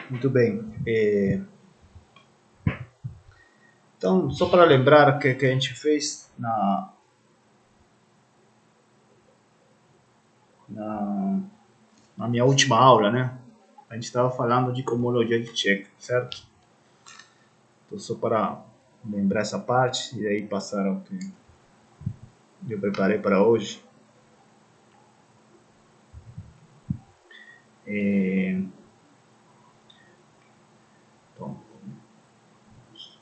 Muito bem. Então, só para lembrar que a gente fez na, na minha última aula, né? A gente estava falando de cohomologia de Check, certo? Então, só para lembrar essa parte e aí passar ao que eu preparei para hoje. Então,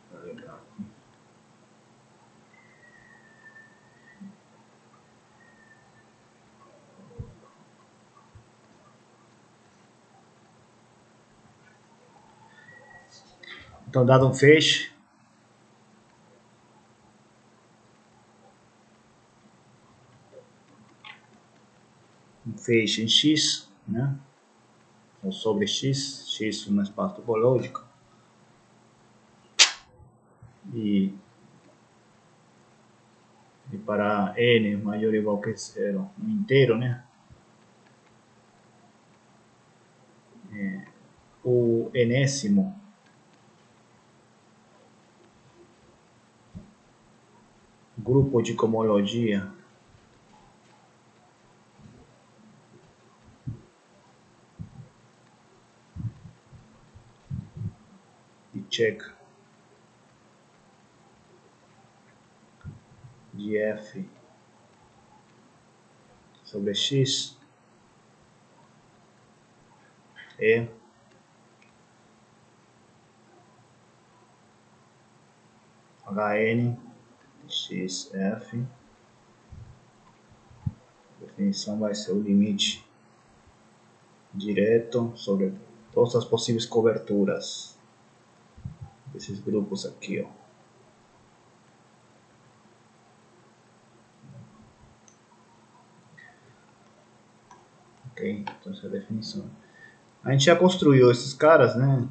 para lembrar aqui. Então, dado um feixe, em X, né? Ou sobre X um espaço topológico, e para n maior ou igual que zero, um inteiro, né? O enésimo grupo de cohomologia de Check de f sobre x é Hn xf. A definição vai ser o limite direto sobre todas as possíveis coberturas desses grupos aqui, ó. Ok? Então essa é a definição. A gente já construiu esses caras, né?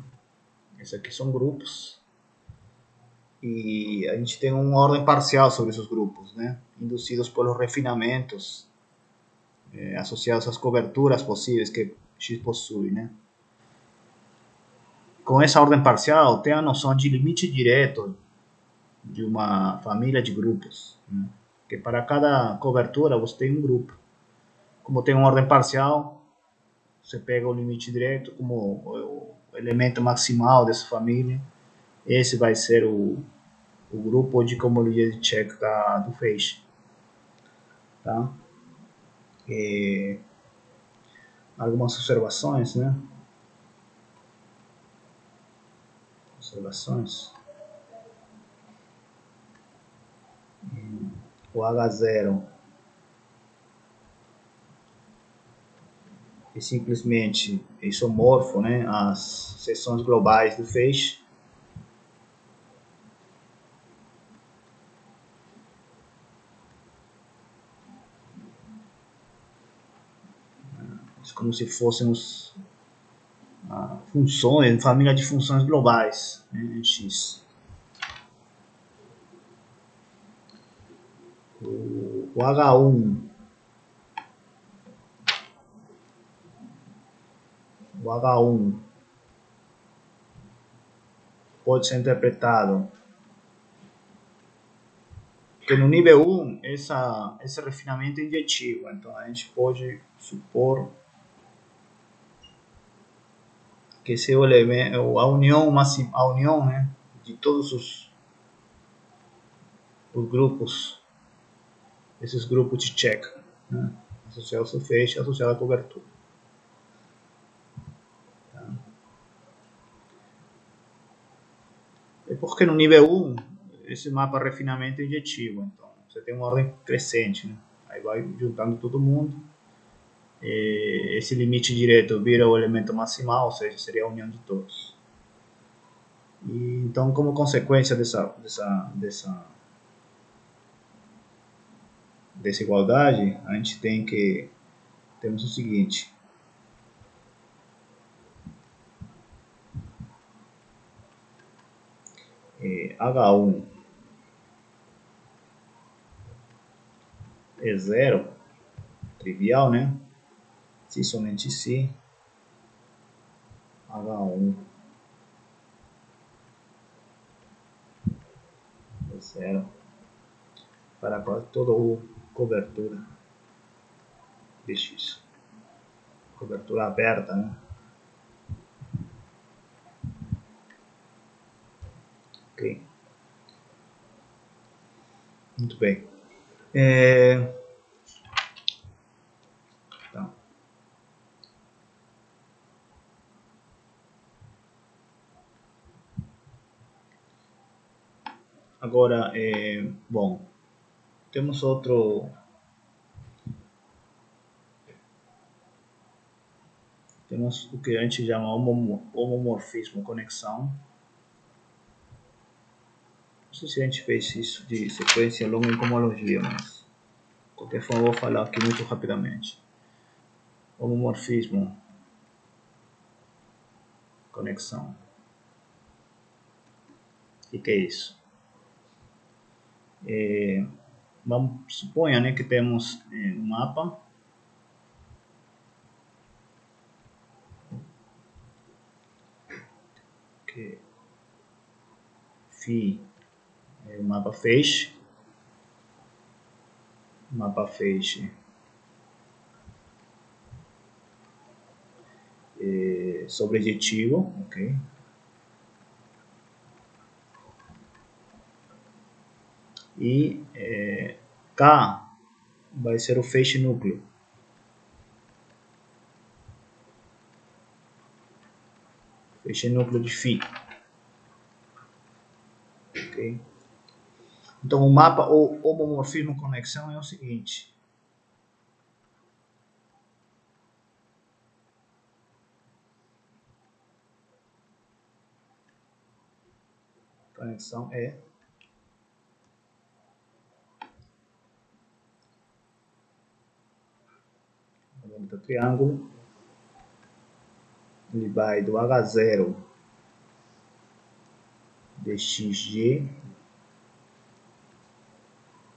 Esses aqui são grupos. E a gente tem uma ordem parcial sobre esses grupos, né? Induzidos pelos refinamentos associados às coberturas possíveis que X possui, né? Com essa ordem parcial, tem a noção de limite direto de uma família de grupos, né? Que para cada cobertura você tem um grupo. Como tem uma ordem parcial, você pega o limite direto como o elemento maximal dessa família. Esse vai ser o grupo de cohomologia de Check do feixe. Tá? Algumas observações, né? O H0 é simplesmente isomorfo, né, às seções globais do feixe. Como se fôssemos funções, família de funções globais, né, em X. O H1 pode ser interpretado que no nível 1 esse refinamento é injetivo, então a gente pode supor que esse é o elemento, a união, né, de todos os grupos, esses grupos de check, né, associados ao feixe, associados à cobertura. Tá? É porque no nível 1 esse mapa de refinamento é injetivo, então você tem uma ordem crescente, né? Aí vai juntando todo mundo. Esse limite direto vira o elemento maximal, ou seja, seria a união de todos. E, então, como consequência dessa desigualdade, a gente temos o seguinte: H1 é zero, trivial, né? Se somente se H1 é 0 para quase toda a cobertura de X. Cobertura aberta, né? Ok. Muito bem. Tá. Agora, bom, temos o que a gente chama homomorfismo conexão. Não sei se a gente fez isso de sequência longa em homologia, mas de qualquer forma eu vou falar aqui muito rapidamente. Homomorfismo conexão. O que é isso? Vamos suponha, né, que temos um mapa que phi é o mapa feixe, sobrejetivo, ok? E K vai ser o feixe núcleo. Feixe núcleo de φ. Ok? Então, o mapa ou homomorfismo conexão é o seguinte. Conexão é do triângulo. Ele vai do H0 de XG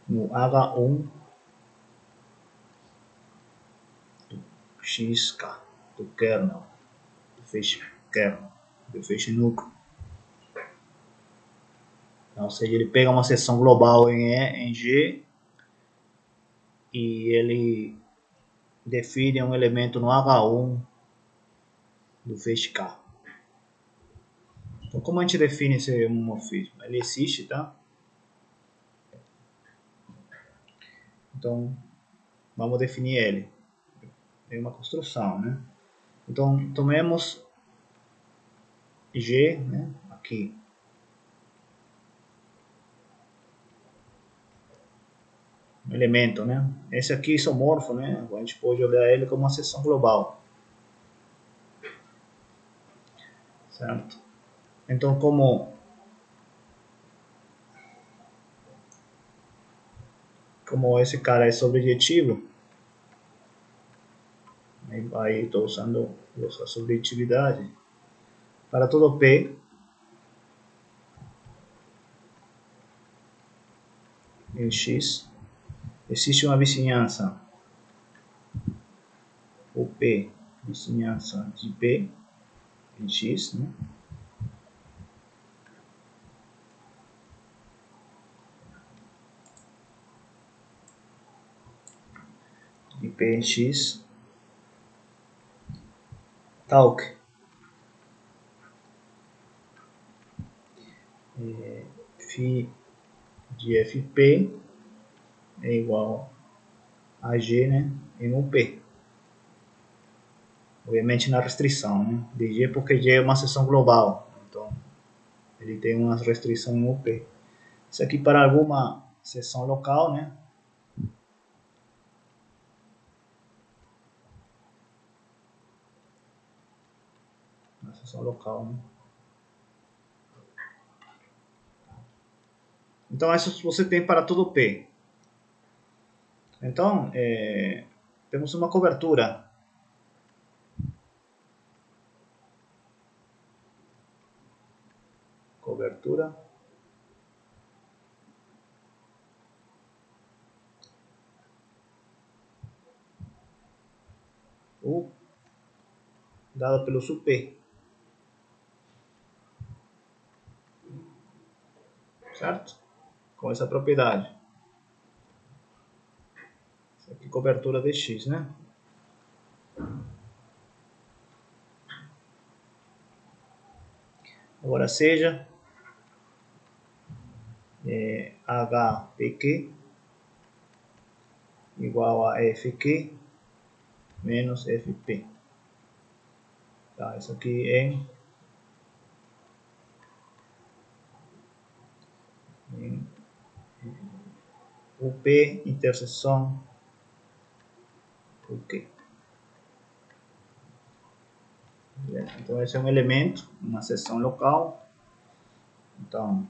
no H1 do XK, do kernel, do feixe kernel, do feixe núcleo. Então, ou seja, ele pega uma seção global em G e ele define um elemento no H1 do feixe K. Então, como a gente define esse homomorfismo? Ele existe, tá? Então, vamos definir ele. É uma construção, né? Então, tomemos G, né, aqui. Um elemento, né? Esse aqui é isomorfo, né? A gente pode olhar ele como uma seção global. Certo? Então, como esse cara é sobrejetivo, aí estou usando a sobrejetividade. Para todo P em X, existe uma vizinhança, o P, vizinhança de P em X, né? De P em X, tal que φ de Fp é igual a G, né, em UP. Obviamente na restrição, né, de G, porque G é uma seção global, então ele tem uma restrição em UP. Isso aqui para alguma seção local, né, uma seção local, né. Então isso você tem para todo P. Então, temos uma cobertura. Cobertura U dada pelo sub P. certo? Com essa propriedade. Essa aqui é cobertura de x, né? Agora seja HPQ igual a FQ menos FP. Tá, isso aqui é em UP interseção UK. Então esse é um elemento, uma seção local. Então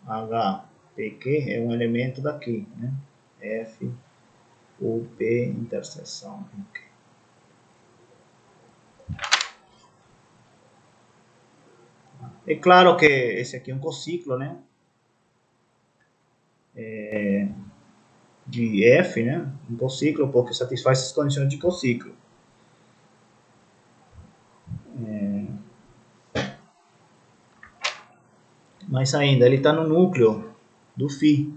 HPQ é um elemento daqui, né? F, UP interseção UK. É claro que esse aqui é um cociclo, né? De F, né? Um cociclo, porque satisfaz as condições de cociclo. Mas ainda, ele está no núcleo do φ.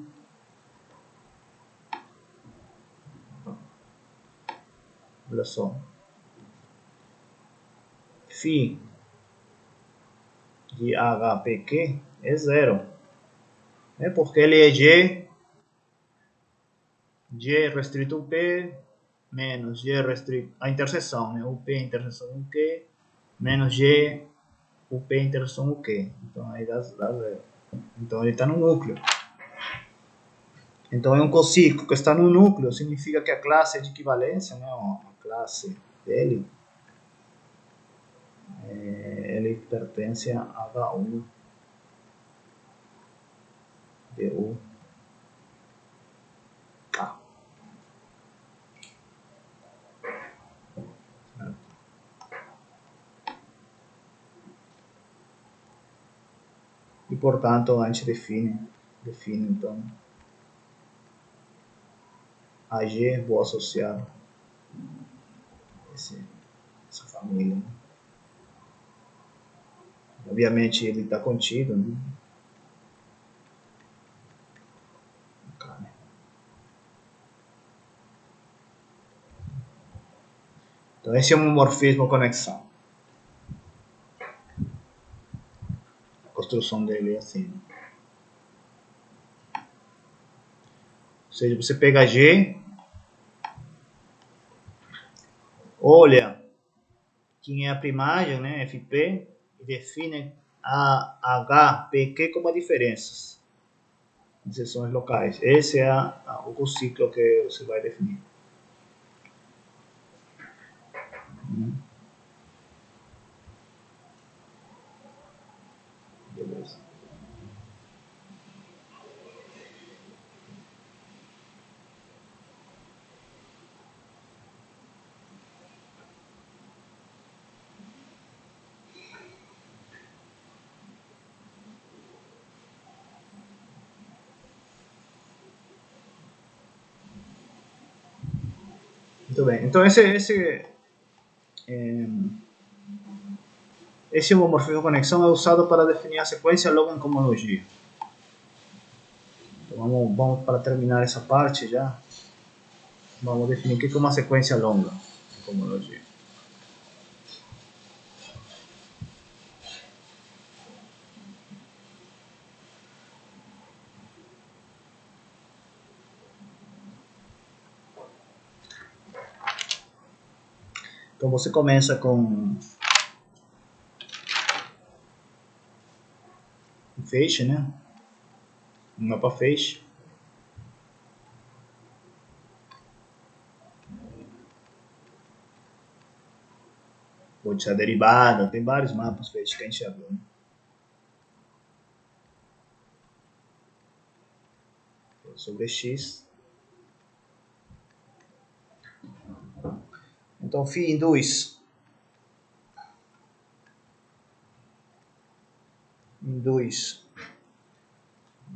Olha só. φ de HPQ é zero. É porque ele é G restrito UP menos G restrito a interseção, né? UP interseção UK menos G UP interseção UK. Então aí dá zero. Então ele está no núcleo. Então é um cociclo que está no núcleo, significa que a classe é de equivalência, né? A classe dele, ele pertence a H1 DU K. E portanto a gente define então AG, vou associar essa família. Né? Obviamente ele está contido, né? Então esse é um morfismo conexão. A construção dele é assim. Ou seja, você pega G, olha quem é a primagem, né, FP, e define a HPQ como diferenças de seções locais. Esse é o ciclo que você vai definir. Beleza. Muito bem. Então esse homomorfismo conexão é usado para definir a sequência logo em cohomologia. Então vamos para terminar essa parte já. Vamos definir o que é uma sequência longa em cohomologia. Então você começa com um feixe, né? Um mapa feixe. Pode ser a derivada, tem vários mapas feixes que a gente já viu. Né? Sobre x. Então φ induz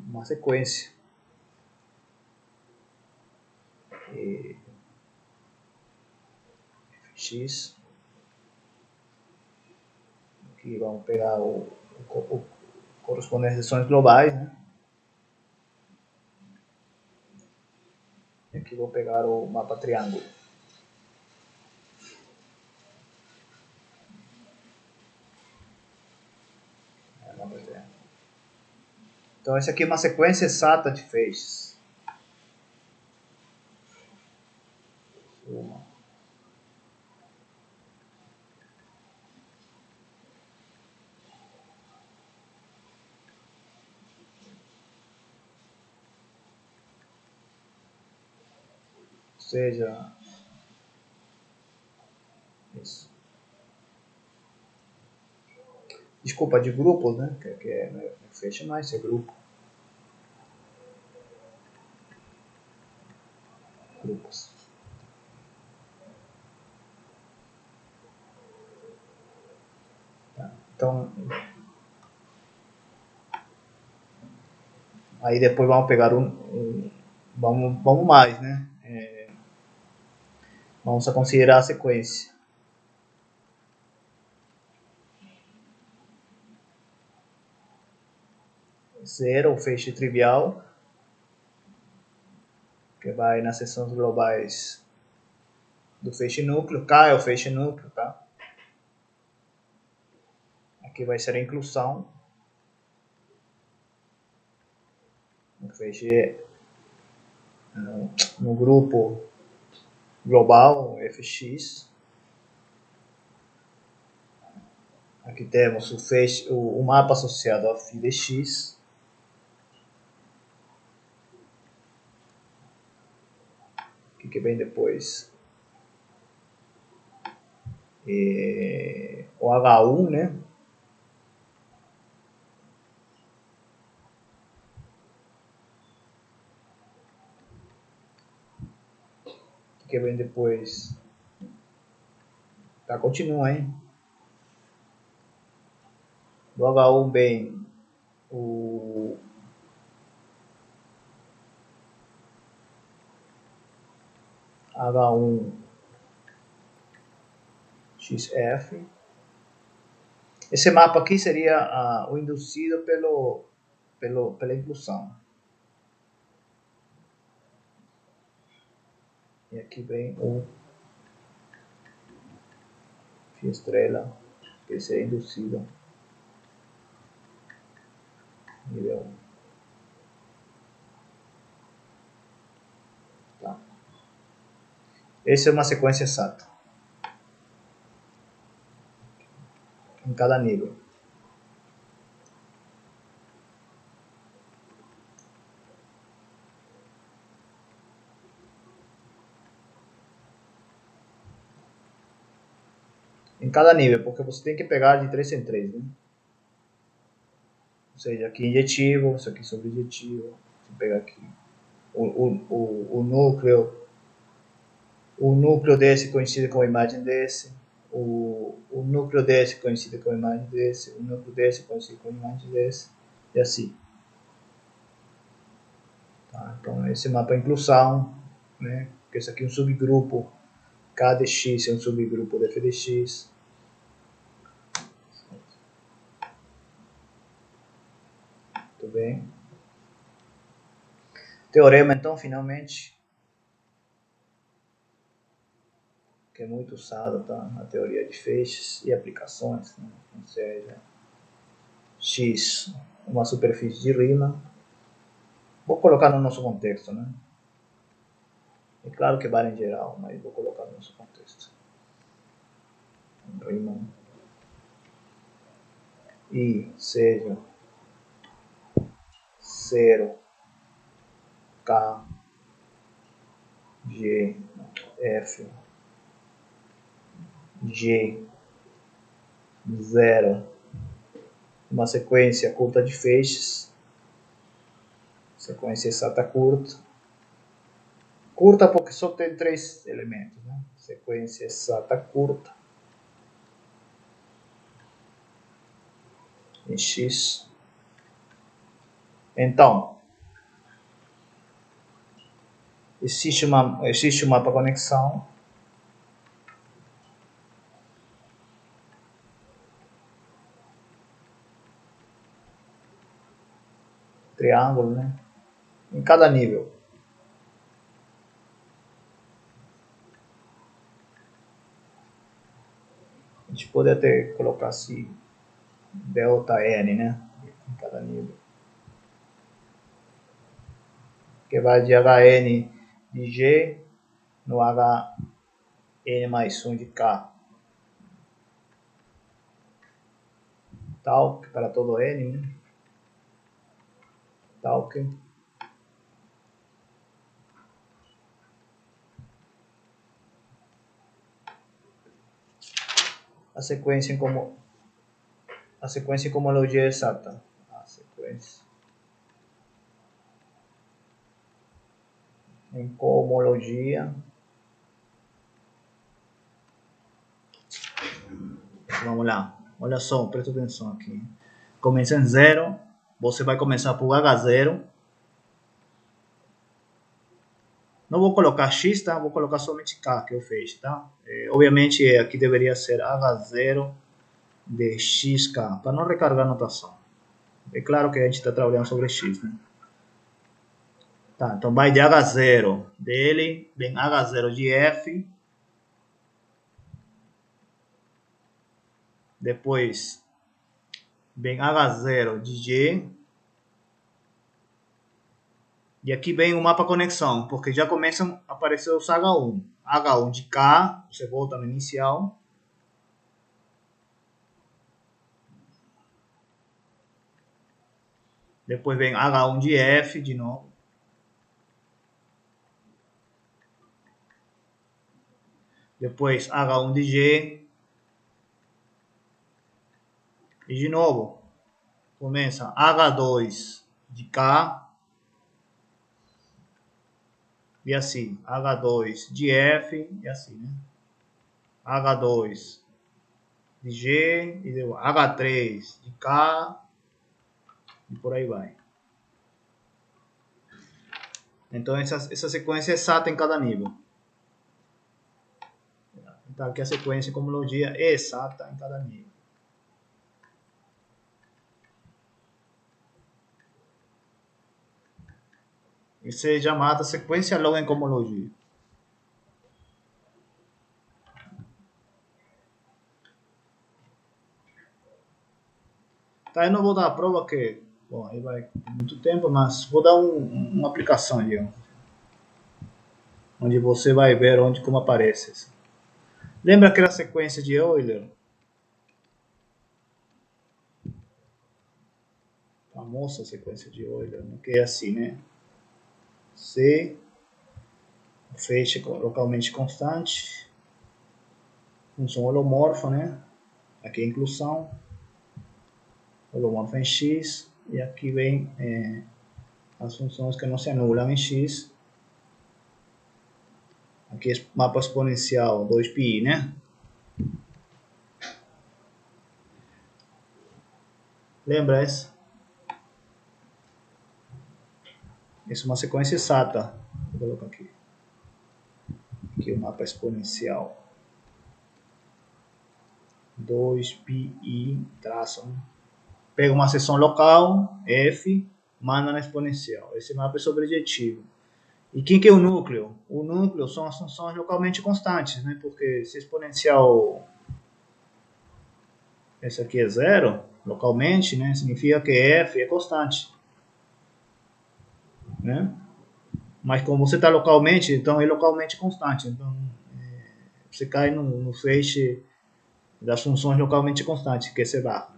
uma sequência x, que vamos pegar o correspondente às seções globais, né? Aqui vou pegar o mapa triângulo. Então, essa aqui é uma sequência exata de feixes. Uma. Ou seja, isso. Desculpa, de grupos, né? Que é feixe mais, é grupo. Grupos. Tá. Então, aí depois vamos pegar vamos mais, né? Vamos a considerar a sequência. Zero, o feixe trivial, que vai nas seções globais do feixe núcleo. K é o feixe núcleo, tá? Aqui vai ser a inclusão. O feixe no grupo global, fx. Aqui temos o feixe, o mapa associado a φ de x. O que vem depois? O H1, né? O que vem depois? Tá, continua, hein? Do H1 vem o H1 XF. Esse mapa aqui seria o induzido pela inclusão. E aqui vem o φ estrela, que seria induzido. Nível 1. Tá. Essa é uma sequência exata. Em cada nível. Em cada nível, porque você tem que pegar de 3 em 3, né? Ou seja, aqui injetivo, isso aqui subjetivo. Você pega aqui o núcleo desse coincide com a imagem desse. O núcleo desse coincide com a imagem desse. O núcleo desse coincide com a imagem desse. E assim. Tá? Então, esse mapa é inclusão, né? Porque esse aqui é um subgrupo. K de x é um subgrupo de f de x. Muito bem. Teorema, então, finalmente, que é muito usado, tá? Na teoria de feixes e aplicações, né? Ou seja, x, uma superfície de Riemann. Vou colocar no nosso contexto, né? É claro que vale em geral, mas vou colocar no nosso contexto. Riemann. I seja 0 K G F G 0, uma sequência curta de feixes, sequência exata curta. Curta porque só tem 3 elementos, né? Sequência exata curta em X. Então, existe um mapa conexão triângulo, né? Em cada nível. pode até colocar assim, delta n, né? Em cada nível. Que vai de Hn de G no Hn mais 1 de K. Tal, para todo N, né? Tal que a sequência em cohomologia exata. A sequência em cohomologia. Vamos lá. Olha só, presta atenção aqui. Começa em 0. Você vai começar por H0. Não vou colocar X, tá? Vou colocar somente K que eu fiz, tá? Obviamente aqui deveria ser H0 de XK, para não recarregar a notação. É claro que a gente está trabalhando sobre X, né? Tá, então vai de H0 dele, vem H0 de F. Depois vem H0 de G. E aqui vem o mapa conexão, porque já começam a aparecer os H1. H1 de K, você volta no inicial. Depois vem H1 de F de novo. Depois H1 de G. E de novo, começa H2 de K. E assim, H2 de F, e assim, né? H2 de G, e deu H3 de K, e por aí vai. Então, essa sequência é exata em cada nível. Então, aqui a sequência em cohomologia é exata em cada nível. Isso é chamada sequência longa em cohomologia. Tá, eu não vou dar a prova que, bom, aí vai muito tempo, mas vou dar uma aplicação ali, ó, onde você vai ver como aparece. Lembra aquela sequência de Euler? A famosa sequência de Euler, né? Que é assim, né? C, feixe localmente constante, função holomorfa, né? Aqui é a inclusão, holomorfa em x, e aqui vem as funções que não se anulam em x. Aqui é mapa exponencial 2πi, né? Lembra essa? Isso é uma sequência exata. Vou colocar aqui. Aqui o mapa exponencial 2πi traço. Né? Pega uma seção local, F, manda na exponencial. Esse mapa é sobrejetivo. E quem que é o núcleo? O núcleo são as funções localmente constantes, né? Porque se exponencial esse aqui é zero, localmente, né? Significa que F é constante. Né? Mas como você está localmente, então é localmente constante. Então, você cai no feixe das funções localmente constantes, que é C barra.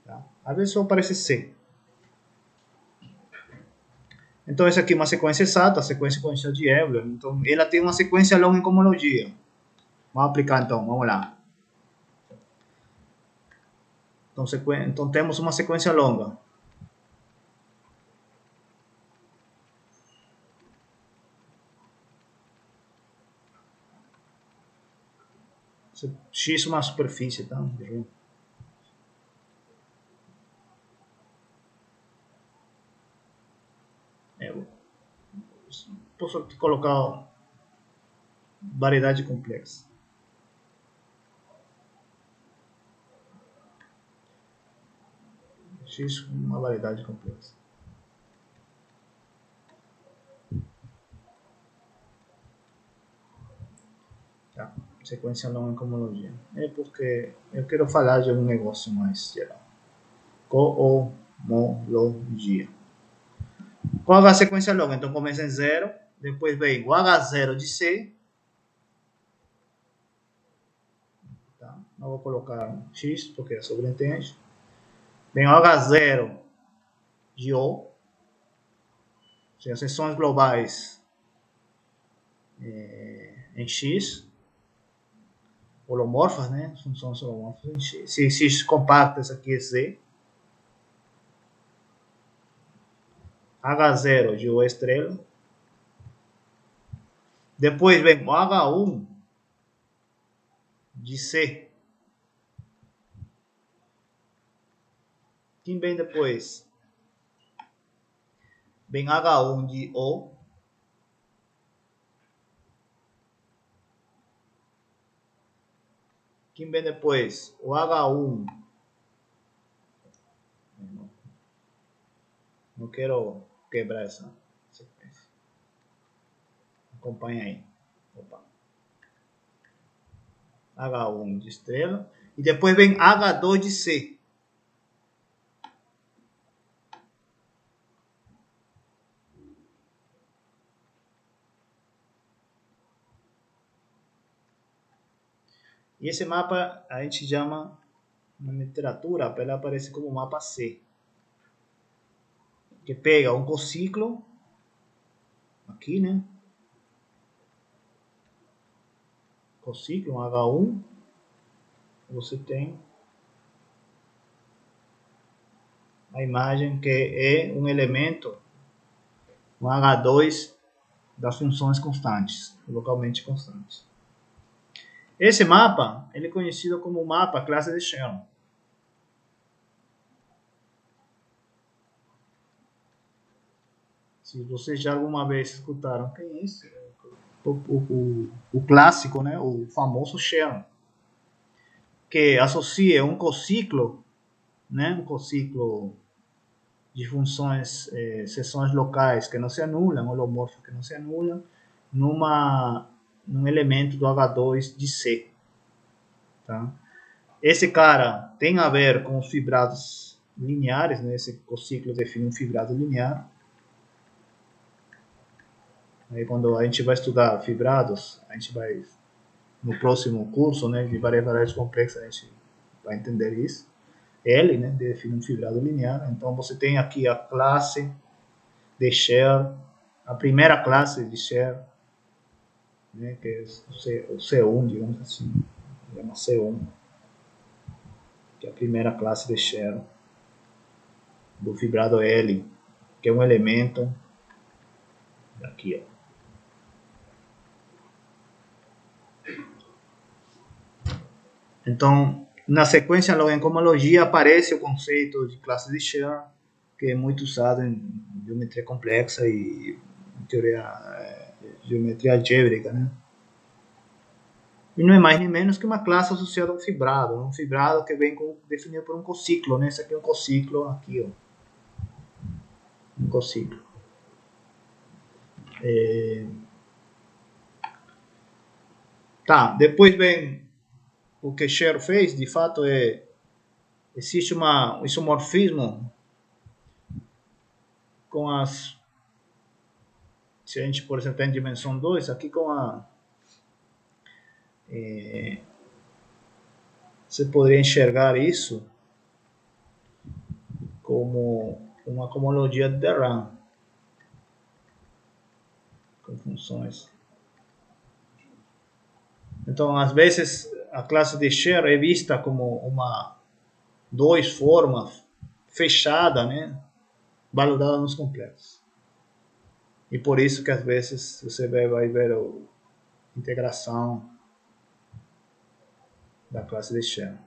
Tá? Às vezes só aparece C. Então, essa aqui é uma sequência exata, a sequência exponencial de Euler. Então, ela tem uma sequência longa em cohomologia. Vamos aplicar, então. Vamos lá. Então temos uma sequência longa. X é uma superfície, tá? Posso colocar variedade complexa. X com uma variedade complexa. Tá. sequência longa em cohomologia? É porque eu quero falar de um negócio mais geral. Cohomologia. Qual é a sequência longa? Então começa em 0, depois vem o H0 de C. Tá? Não vou colocar um X porque é sobreentende. Vem o H0 de O. As seções globais em X. Holomorfas, né? Funções holomorfas em X. Se X compacto, esse aqui é Z. H0 de O estrela. Depois vem o H1 de C. Quem vem depois? Vem H1 de O. Quem vem depois? O H1. Não quero quebrar essa sequência. Acompanha aí. Opa. H1 de estrela. E depois vem H2 de C. E esse mapa a gente chama, na literatura, ele aparece como mapa C. Que pega um cociclo, aqui, né? Cociclo, um H1. Você tem a imagem que é um elemento, um H2 das funções constantes, localmente constantes. Esse mapa ele é conhecido como mapa classe de Shannon. Se vocês já alguma vez escutaram, quem é isso? O clássico, né? O famoso Shannon, que associa um cociclo, né? Um cociclo de funções, seções locais que não se anulam, holomorfas que não se anulam, num elemento do H2 de C. Tá? Esse cara tem a ver com os fibrados lineares, né? Esse ciclo define um fibrado linear. Aí quando a gente vai estudar fibrados, a gente vai, no próximo curso, né, de variáveis complexas, a gente vai entender isso. L, né, define um fibrado linear. Então você tem aqui a classe de Sher, a primeira classe de Sher, né, que é o C1, digamos assim, chama C1, que é a primeira classe de Sher do fibrado L, que é um elemento aqui, ó. Então, na sequência logo em cohomologia aparece o conceito de classe de Sher, que é muito usado em geometria complexa e em teoria geometria algébrica, né? E não é mais nem menos que uma classe associada a um fibrado que vem definido por um cociclo, né? Esse aqui é um cociclo, aqui, ó. Um cociclo. Tá, depois vem o que Sher fez, de fato, existe um isomorfismo com as... Se a gente, por exemplo, tem dimensão 2, aqui com a... você poderia enxergar isso como uma cohomologia de Derram, com funções. Então, às vezes, a classe de Sher é vista como uma forma fechada, né, valorada nos complexos. E por isso que às vezes você vai ver a integração da classe de Sher.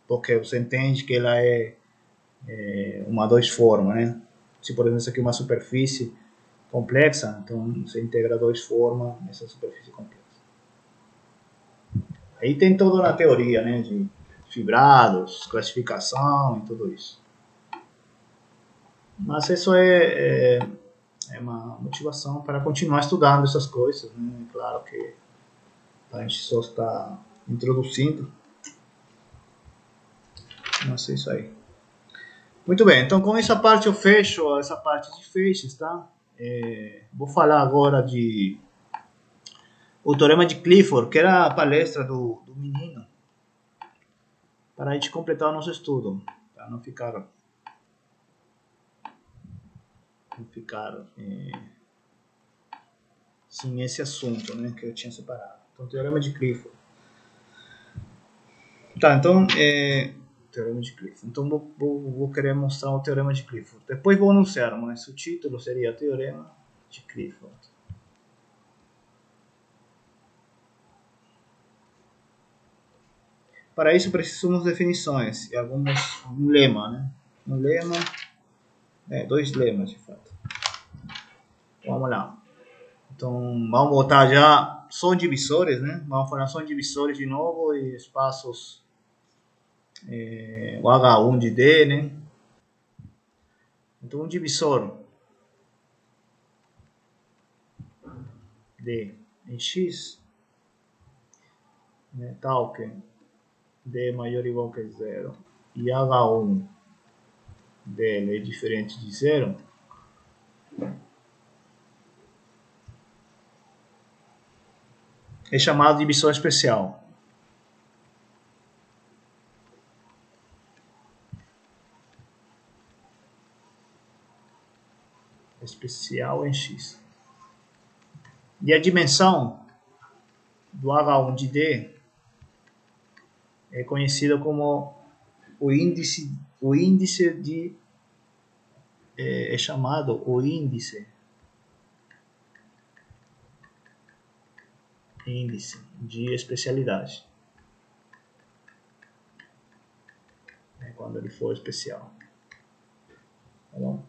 Porque você entende que ela é uma forma, né? Se, por exemplo, isso aqui é uma superfície complexa, então você integra formas nessa superfície complexa. Aí tem toda uma teoria, né, de fibrados, classificação e tudo isso. Mas isso é uma motivação para continuar estudando essas coisas, né? Claro que A gente só está introduzindo. Mas é isso aí. Muito bem, então com essa parte eu fecho essa parte de feixes, tá? Vou falar agora de o Teorema de Clifford, que era a palestra do menino, para a gente completar o nosso estudo, para não ficar sem esse assunto, né, que eu tinha separado. Então, Teorema de Clifford. Tá, então, Teorema de Clifford. Então, vou querer mostrar o Teorema de Clifford. Depois vou anunciar, mas o título seria Teorema de Clifford. Para isso, precisamos de definições e um lema, né? Um lema, dois lemas, de fato. Vamos lá. Então, vamos botar já só divisores, né? Vamos falar só divisores de novo e espaços o H1 de D, né? Então, um divisor D em X, né, tal que D é maior ou igual que zero e H1 dele é diferente de zero, é chamado de divisor especial. Especial em X. E a dimensão do H1 de D é conhecida como o índice de é chamado o índice de especialidade, quando ele for especial, tá bom?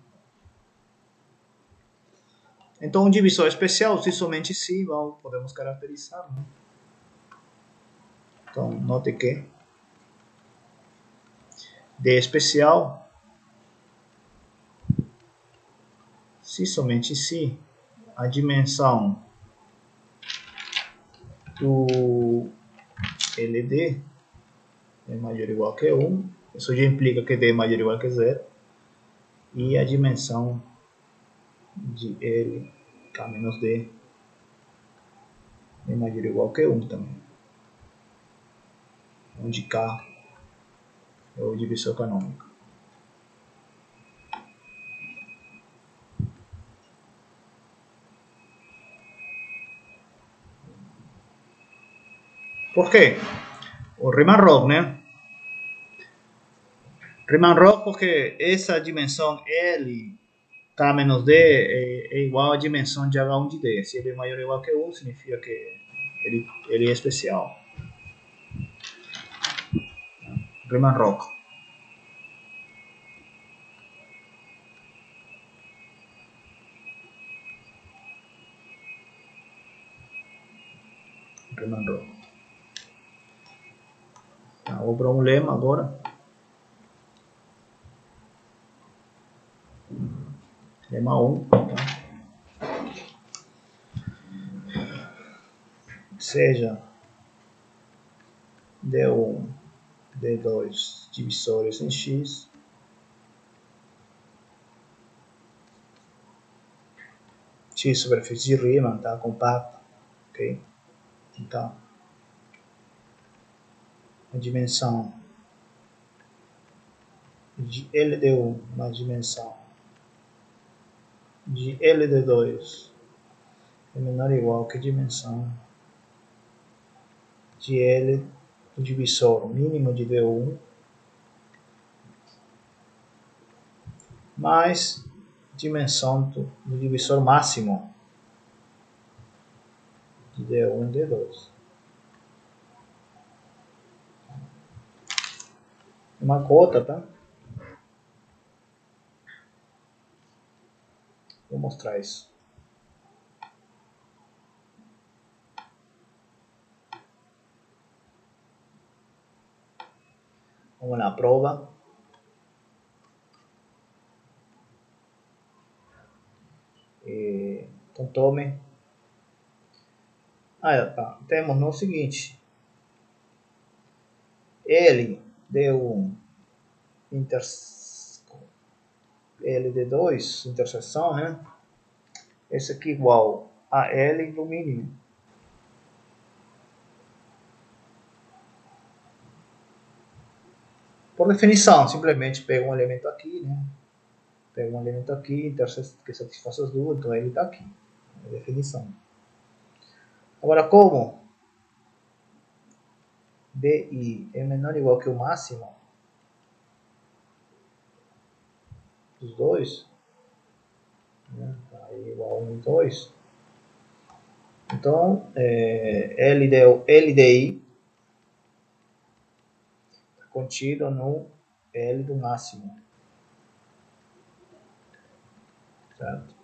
Então, um divisor especial, se somente se, podemos caracterizar, né? Então, note que D especial, se somente se, a dimensão do LD é maior ou igual que 1, isso já implica que D é maior ou igual que 0, e a dimensão de L, K menos D, é maior ou igual que 1 também, onde K é o divisor canônico. Por quê? O Riemann-Roch, né? Riemann-Roch porque essa dimensão L, K menos D é igual à dimensão de H1 de D. Se ele é maior ou igual que 1, significa que ele é especial. Riemann-Roch. Riemann-Roch. Tá, vou para um lema agora. Lema 1. Tá? Seja D1, D2 divisores em X. X superfície de Riemann, tá? Compacta. Ok? Então, a dimensão de LD1 mais dimensão de LD2 é menor ou igual que a dimensão de L do divisor mínimo de D1 mais dimensão do divisor máximo de D1 e D2. Uma cota, tá? Vou mostrar isso. Vamos na prova. Então tome Tá. Temos no seguinte, L de 1 L de 2 interseção, né? Esse aqui igual a L do mínimo. Por definição, simplesmente pega um elemento aqui, né? Pega um elemento aqui que satisfaça as duas, então ele está aqui. É a definição. Agora, como DI é menor ou igual que o máximo dos dois, né? Tá igual a 1 e 2. Então, LDI está contido no L do máximo. Certo?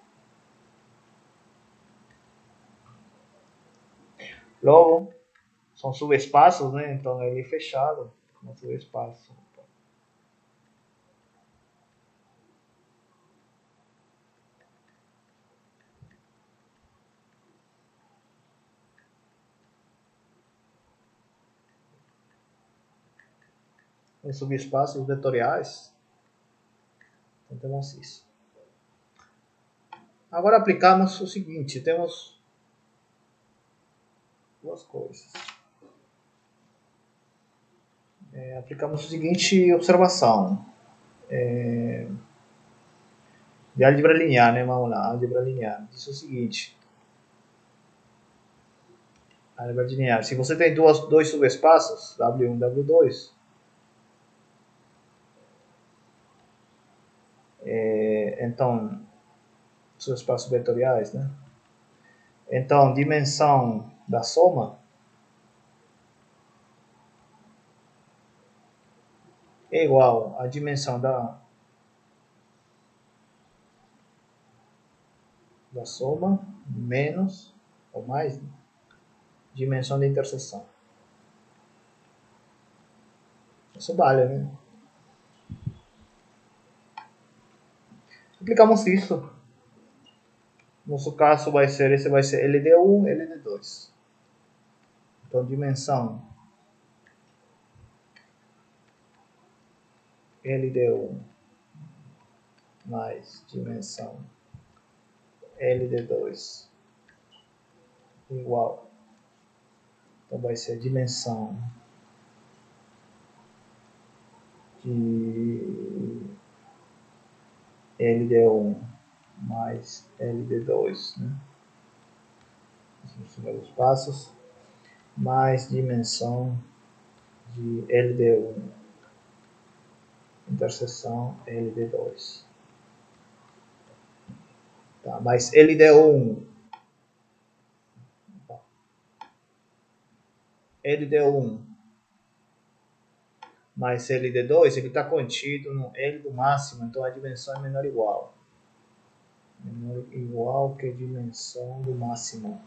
Logo, são subespaços, né? Então ele é fechado no subespaço. Em subespaços vetoriais, então temos isso. Agora aplicamos o seguinte, temos duas coisas. Aplicamos a seguinte observação. De álgebra linear, né? Vamos lá, álgebra linear. Diz o seguinte. Álgebra linear. Se você tem dois subespaços, W1 e W2, então, subespaços vetoriais, né? Então, dimensão da soma é igual à dimensão da soma menos ou mais, né? Dimensão da interseção. Isso vale, né? Aplicamos isso. Nosso caso vai ser, esse vai ser LD1, LD2. Então, dimensão LD1 mais dimensão LD2 igual. Então, vai ser a dimensão de LD1 mais LD2, né? Os primeiros passos, mais dimensão de LD1 interseção LD2. Tá, mas LD1 mais LD2, ele está contido no L do máximo, então a dimensão é menor ou igual. Menor ou igual que a dimensão do máximo.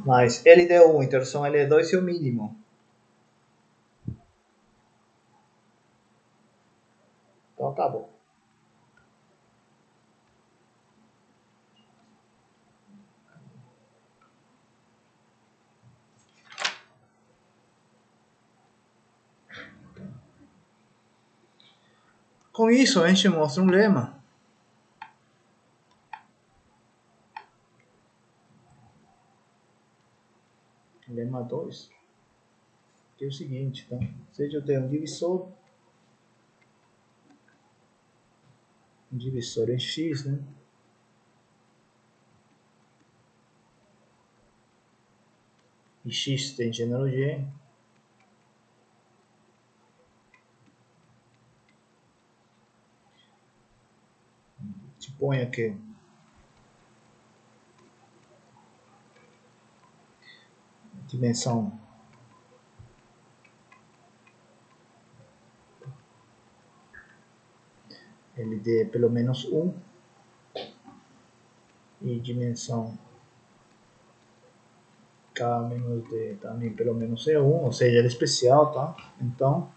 Mas LD1, interseção LD2 é o mínimo. Então tá bom. Com isso, a gente mostra um lema. Lema 2. Que é o seguinte, tá? Seja eu tenho um divisor em x, né? E x tem gênero G. Suponha que dimensão LD é pelo menos 1 e dimensão K menos D também pelo menos é 1, ou seja, ele é especial, tá? Então,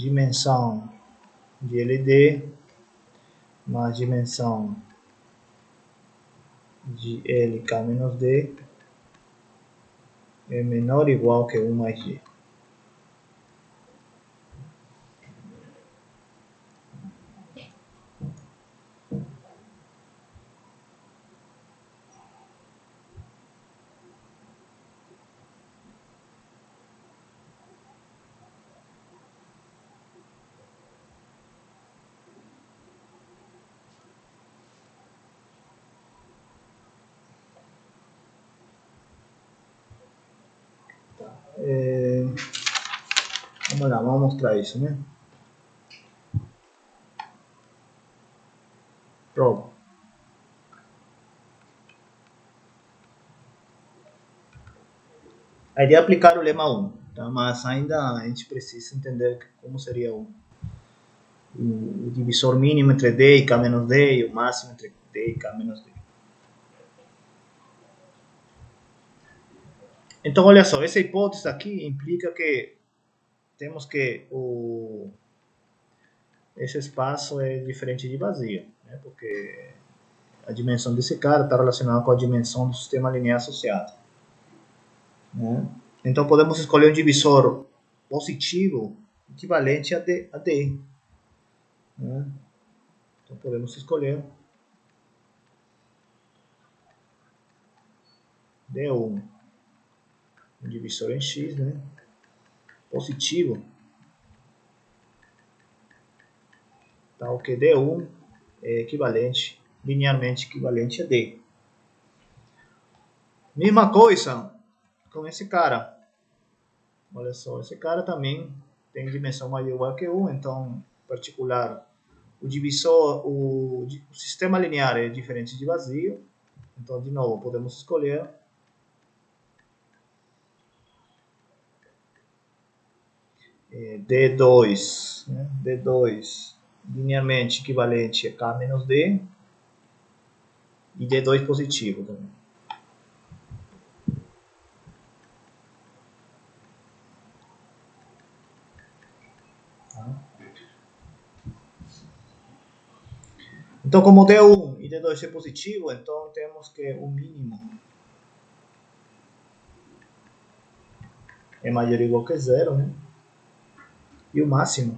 dimensão de LD mais dimensão de LK menos D é menor ou igual que 1 mais G. Vamos lá, vamos mostrar isso, né? Pronto. A ideia é aplicar o lema 1, tá? Mas ainda a gente precisa entender como seria o divisor mínimo entre D e K menos D e o máximo entre D e K menos D. Então, olha só, essa hipótese aqui implica que temos que esse espaço é diferente de vazio, né? Porque a dimensão desse cara está relacionada com a dimensão do sistema linear associado, né? Então podemos escolher um divisor positivo equivalente a D, né? Então podemos escolher D1, um divisor em X, né? Positivo, tal que D1 é equivalente, linearmente equivalente a D. Mesma coisa com esse cara. Olha só, esse cara também tem dimensão maior ou igual que 1, então, em particular, o divisor, o sistema linear é diferente de vazio. Então, de novo, podemos escolher D2, né? D2 linearmente equivalente a K menos D e D2 positivo também. Então, como D1 e D2 é positivo, então temos que o mínimo é maior ou igual que 0, né? E o máximo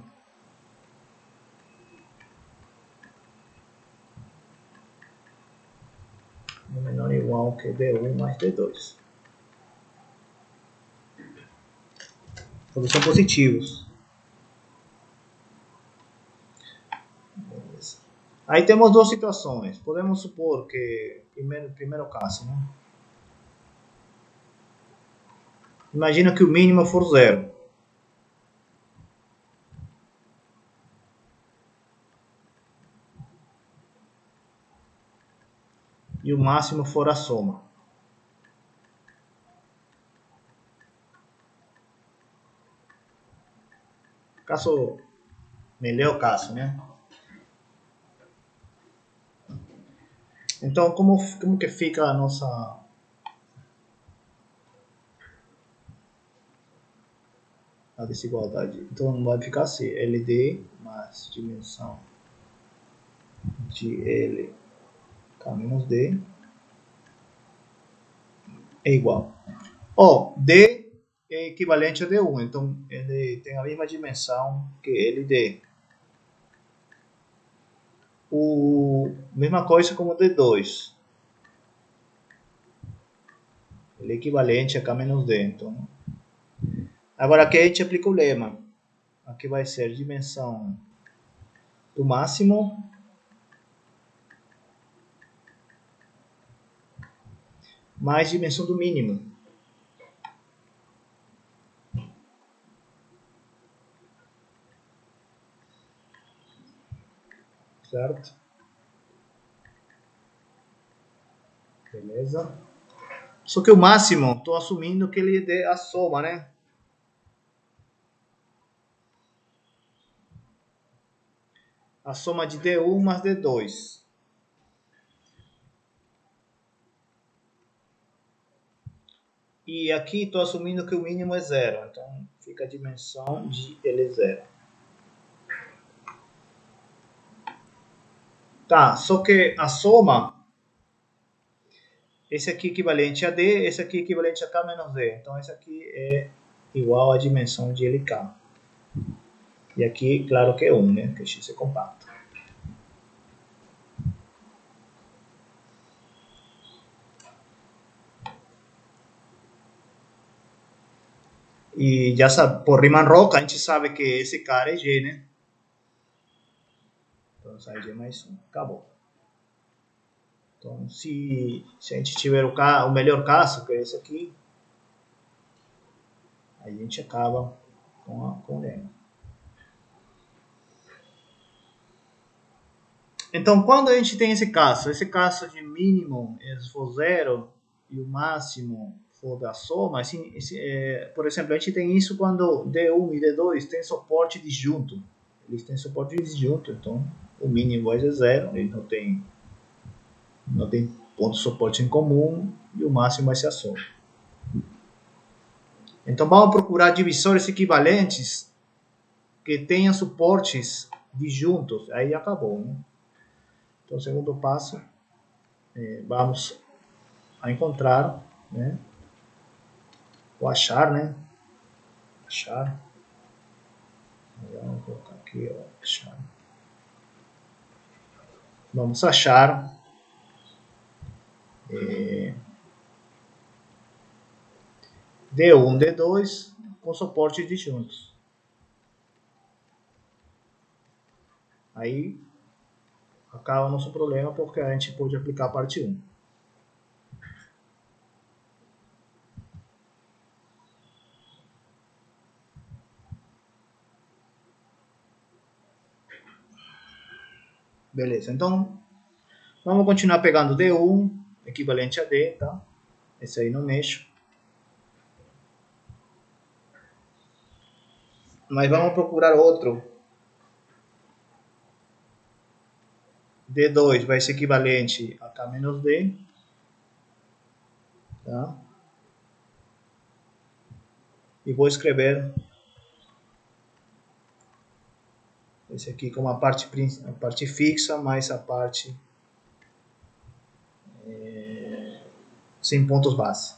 é menor ou igual que D1 mais D2. Todos são positivos. Beleza. Aí temos duas situações. Podemos supor que, primeiro caso, né? Imagina que o mínimo for 0. E o máximo for a soma. Caso, melhor caso, né? Então, como que fica a nossa a desigualdade? Então, vai ficar assim, LD mais dimensão de L K menos D é igual. D é equivalente a D1, então ele tem a mesma dimensão que LD. Mesma coisa como D2. Ele é equivalente a K menos D. Então, agora aqui a gente aplica o lema. Aqui vai ser dimensão do máximo mais dimensão do mínimo. Certo? Beleza? Só que o máximo, estou assumindo que ele dê a soma, né? A soma de D1 mais D2. E aqui estou assumindo que o mínimo é 0. Então fica a dimensão de L0. Tá, só que a soma, esse aqui é equivalente a D, esse aqui é equivalente a K menos D. Então, esse aqui é igual à dimensão de LK. E aqui, claro que é 1, né? Que X é compacto. E já sabe, por Riemann-Roch, a gente sabe que esse cara é G, né? Então sai G mais 1. Acabou. Então, se a gente tiver o melhor caso, que é esse aqui, aí a gente acaba com o lema. Então, quando a gente tem esse caso de mínimo for zero e o máximo for da soma, assim, por exemplo, a gente tem isso quando D1 e D2 tem suporte disjunto. Eles têm suporte disjunto, então o mínimo vai ser zero, ele não tem ponto de suporte em comum e o máximo vai ser a soma. Então vamos procurar divisores equivalentes que tenham suportes disjuntos, aí acabou, né? Então, o segundo passo, vamos a encontrar, né? Ou achar, né? Achar. Vamos colocar aqui, ó, achar. Vamos achar D1, D2 com suporte disjuntos. Aí acaba o nosso problema porque a gente pode aplicar a parte 1. Beleza, então vamos continuar pegando D1, equivalente a D, tá? Esse aí não mexo. Mas vamos procurar outro. D2 vai ser equivalente a K menos D. Tá? E vou escrever esse aqui como a parte fixa mais a parte sem pontos base.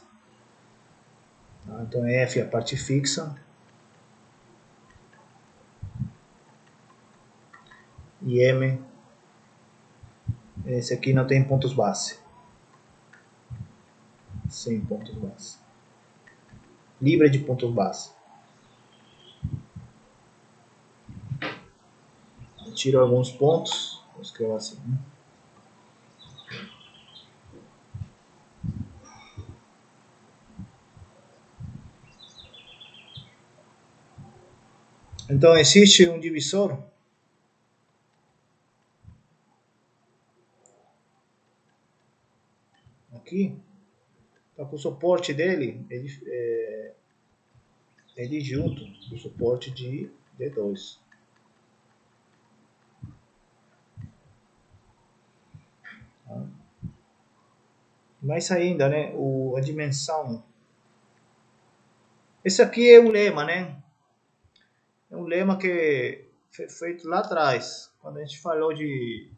Tá? Então F é a parte fixa e M, esse aqui não tem pontos base. Sem pontos base. Livre de pontos base. Tiro alguns pontos, vou escrever assim. Né? Então existe um divisor aqui, tá com o suporte dele é disjunto do suporte de D2. Tá? Mais ainda, né, a dimensão. Esse aqui é um lema, né? É um lema que foi feito lá atrás, quando a gente falou de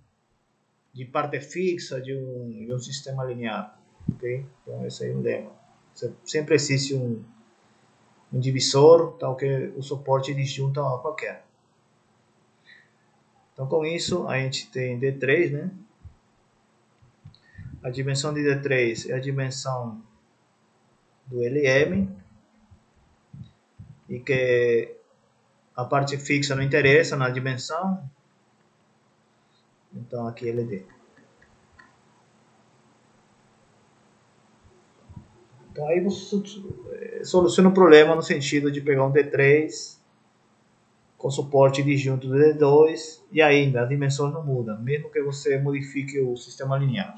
parte fixa de um sistema linear. Okay? Então, esse aí é um lema. Sempre existe um divisor, tal que o suporte disjunta a qualquer. Então, com isso, a gente tem D3, né? A dimensão de D3 é a dimensão do LM, e que a parte fixa não interessa na dimensão, então aqui é LD. Então aí você soluciona o problema no sentido de pegar um D3 com suporte disjunto do D2 e ainda as dimensões não mudam, mesmo que você modifique o sistema linear.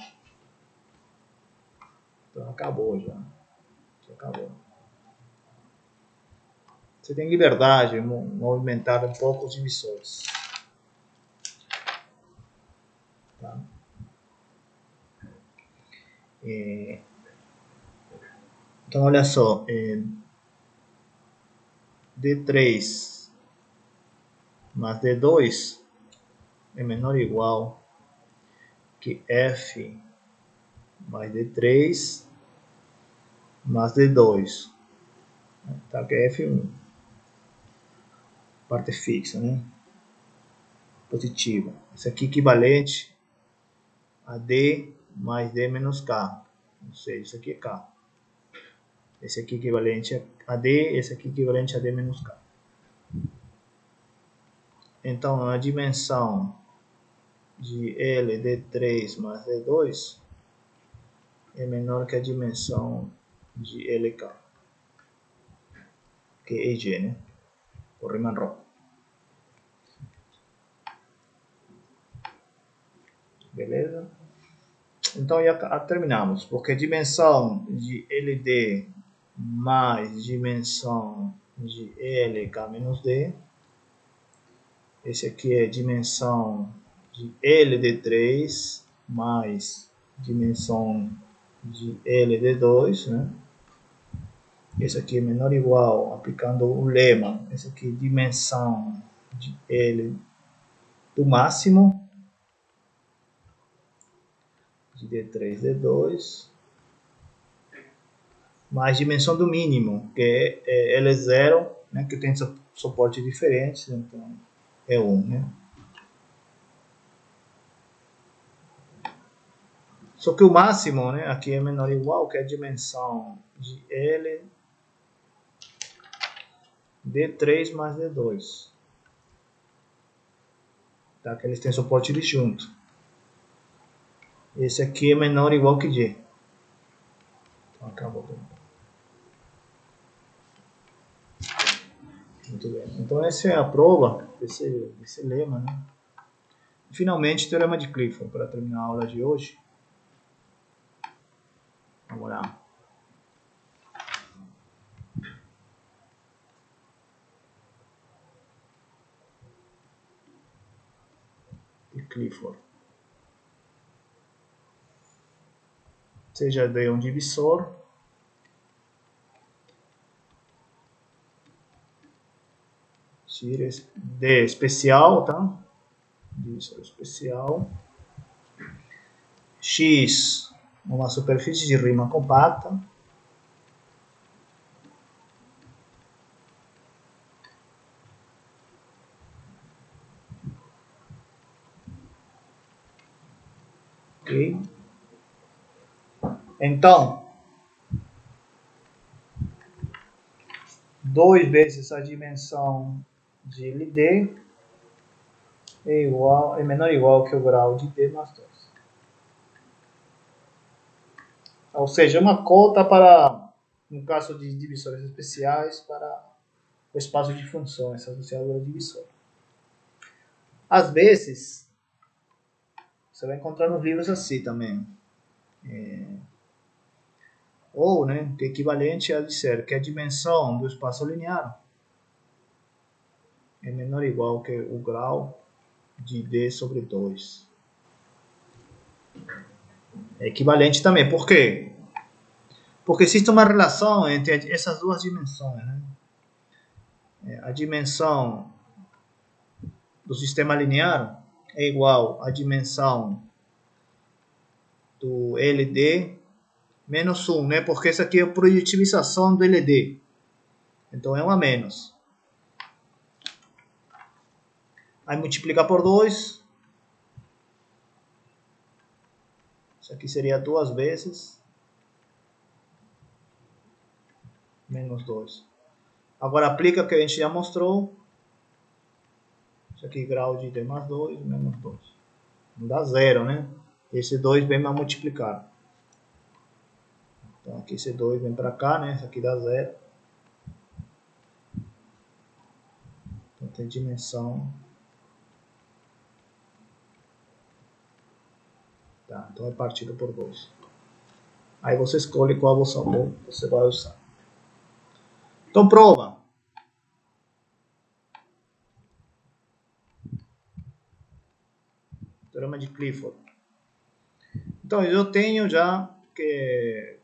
Então acabou já. Acabou. Você tem liberdade de movimentar um pouco os divisores. Tá? Então olha só, D3 mais D2 é menor ou igual que f mais D3 mais D2. Tá? Que é F1. Parte fixa, né? Positiva. Isso aqui é equivalente a D mais D menos K. Ou seja, isso aqui é K. Esse aqui é equivalente a D, esse aqui é equivalente a D menos K. Então, a dimensão de LD3 mais D2 é menor que a dimensão de LK, que é EG, né? O Riemann-Roch. Beleza? Então, já terminamos, porque a dimensão de LD mais dimensão de LK menos D, esse aqui é dimensão de LD3 mais dimensão de LD2, né? Esse aqui é menor ou igual, aplicando o lema, esse aqui é dimensão de L do máximo, de D3, D2, mais dimensão do mínimo, que é L0, né, que tem suporte diferentes, então é 1, né? Só que o máximo, né, aqui é menor ou igual, que é a dimensão de L D3 mais D2. Tá? Que eles têm suporte de junto. Esse aqui é menor ou igual que G. Então acabou. Muito bem. Então essa é a prova desse lema, né? Finalmente, teorema de Clifford, para terminar a aula de hoje. Vamos lá. De Clifford. Seja D um divisor. Tira D especial, tá? Divisor especial. X, uma superfície de Riemann compacta. Ok? Então, 2 vezes a dimensão de LD é menor ou igual que o grau de D mais 2. Ou seja, uma cota para, no caso de divisores especiais, para o espaço de funções associado ao divisor. Às vezes, você vai encontrar nos livros assim também. Ou, né, que é equivalente a dizer que a dimensão do espaço linear é menor ou igual que o grau de D sobre 2. É equivalente também. Por quê? Porque existe uma relação entre essas duas dimensões, né? A dimensão do sistema linear é igual à dimensão do LD menos 1, né? Porque essa aqui é a projetivização do LD. Então é 1 a menos. Aí multiplicar por 2. Isso aqui seria 2 vezes menos 2. Agora aplica o que a gente já mostrou. Isso aqui grau de D mais 2 menos 2. Não dá 0, né? Esse 2 vem para multiplicar. Então aqui esse 2 vem para cá, né? Isso aqui dá 0. Então tem dimensão. Tá, então é partido por 2. Aí você escolhe qual você vai usar. Então prova. Teorema de Clifford. Então eu tenho já que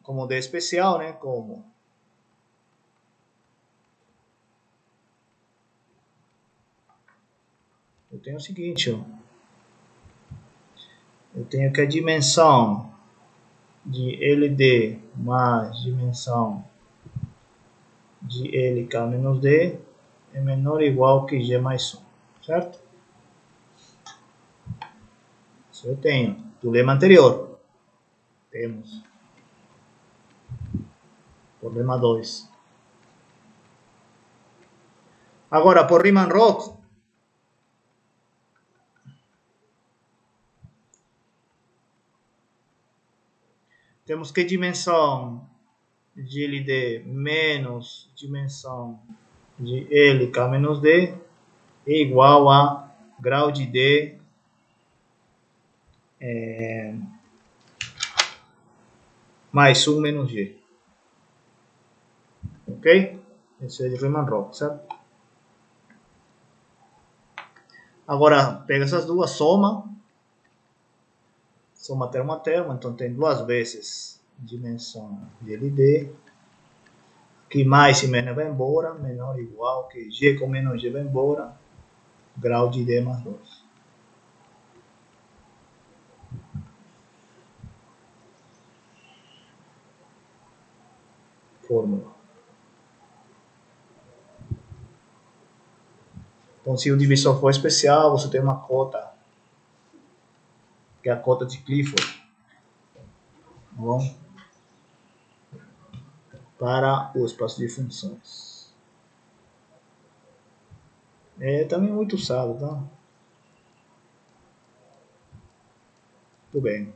como D especial, né? Como eu tenho o seguinte, ó. eu tenho que a dimensão de LD mais dimensão de LK menos D é menor ou igual que G mais 1, certo? Isso eu tenho do lema anterior. Temos. Problema 2. Agora, por Riemann-Roch, temos que dimensão de LD menos dimensão de LK menos D é igual a grau de D mais 1 menos G. Ok? Esse é de Riemann-Roch, certo? Agora, pega essas duas, soma termo a termo, então tem duas vezes dimensão de LD, que mais e menos vai embora, menor ou igual que G com menos G vai embora, grau de D mais 2. Fórmula. Então, se o divisor for especial, você tem uma cota, que é a cota de Clifford. Bom, para o espaço de funções. É também muito usado, tá? Tudo bem.